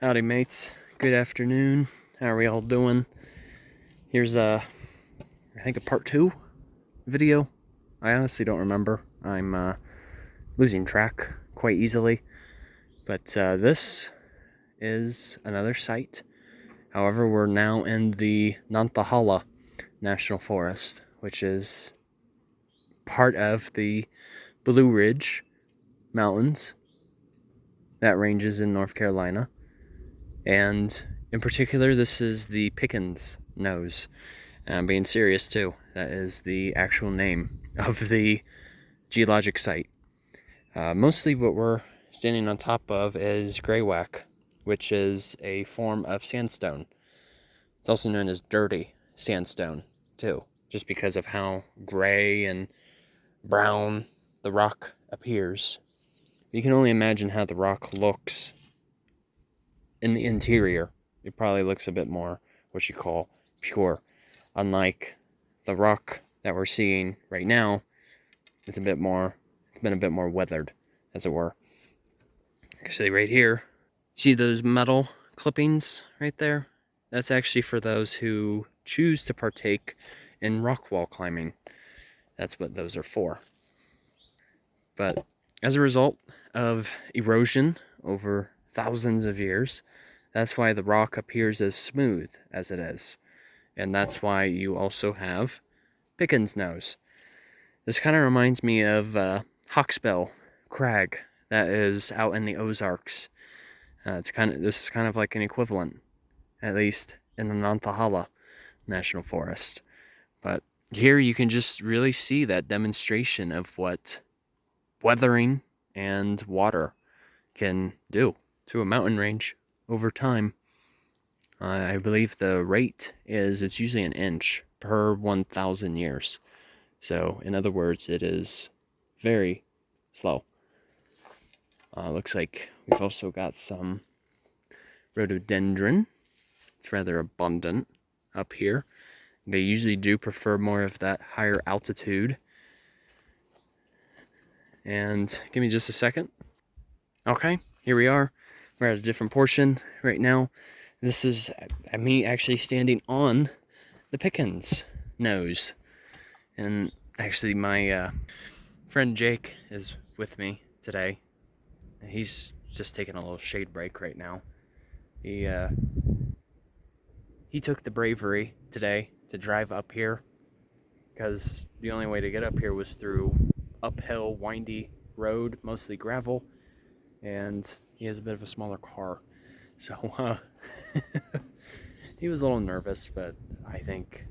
Howdy mates, good afternoon. How are we all doing? Here's I think a part 2 video. I honestly don't remember. I'm losing track quite easily. But this is another site. However, we're now in the Nanthahala National Forest, which is part of the Blue Ridge Mountains that ranges in North Carolina. And in particular, this is the Pickens nose. And I'm being serious too. That is the actual name of the geologic site. Mostly what we're standing on top of is graywacke, which is a form of sandstone. It's also known as dirty sandstone too, just because of how gray and brown the rock appears. You can only imagine how the rock looks in the interior. It probably looks a bit more what you call pure. Unlike the rock that we're seeing right now, it's been a bit more weathered, as it were. Actually, right here, see those metal clippings right there? That's actually for those who choose to partake in rock wall climbing. That's what those are for. But as a result of erosion over thousands of years, that's why the rock appears as smooth as it is. And that's why you also have Pickens nose. This kind of reminds me of Hawksbill Crag that is out in the Ozarks. This is kind of like an equivalent, at least in the Nanthahala National Forest. But here you can just really see that demonstration of what weathering and water can do to a mountain range over time. I believe the rate is it's usually an inch per 1,000 years. So, in other words, it is very slow. Looks like we've also got some rhododendron. It's rather abundant up here. They usually do prefer more of that higher altitude. And give me just a second. Okay, here we are. We're at a different portion right now. This is me actually standing on the Pickens nose. And actually my friend Jake is with me today. He's just taking a little shade break right now. He took the bravery today to drive up here because the only way to get up here was through uphill, windy road, mostly gravel, and he has a bit of a smaller car. So he was a little nervous, but I think,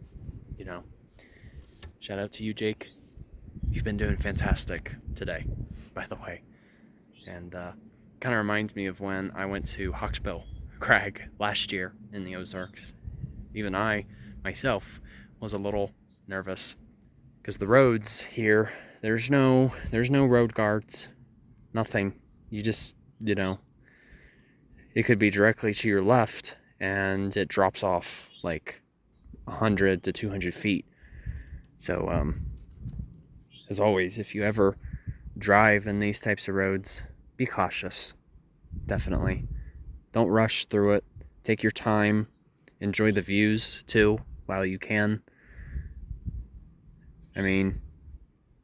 shout out to you, Jake. You've been doing fantastic today, by the way. And kind of reminds me of when I went to Hawksbill Crag last year in the Ozarks. Even I, myself, was a little nervous because the roads here, there's no road guards, nothing. You just, it could be directly to your left and it drops off like 100 to 200 feet. So, as always, if you ever drive in these types of roads, be cautious. Definitely. Don't rush through it. Take your time. Enjoy the views, too, while you can. I mean,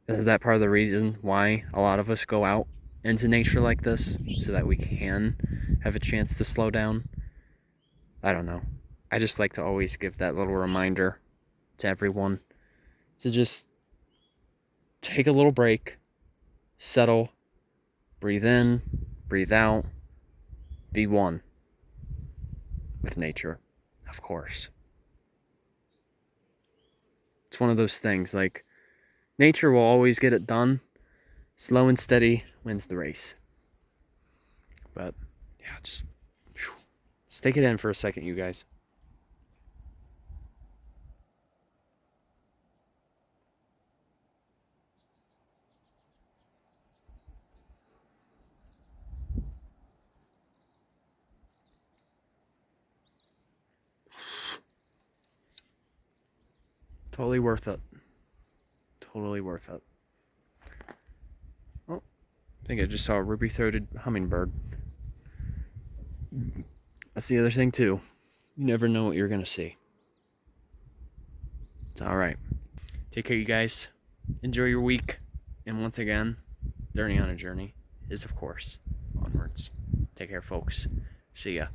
is that part of the reason why a lot of us go out into nature like this? So that we can have a chance to slow down? I don't know. I just like to always give that little reminder to everyone to just take a little break, settle, breathe in, breathe out, be one with nature, of course. It's one of those things, like, nature will always get it done. Slow and steady wins the race. But, yeah, just take it in for a second, you guys. Totally worth it. Totally worth it. Oh, I think I just saw a ruby-throated hummingbird. That's the other thing too. You never know what you're gonna see. It's all right. Take care, you guys. Enjoy your week. And once again, journey on a journey is, of course, onwards. Take care, folks. See ya.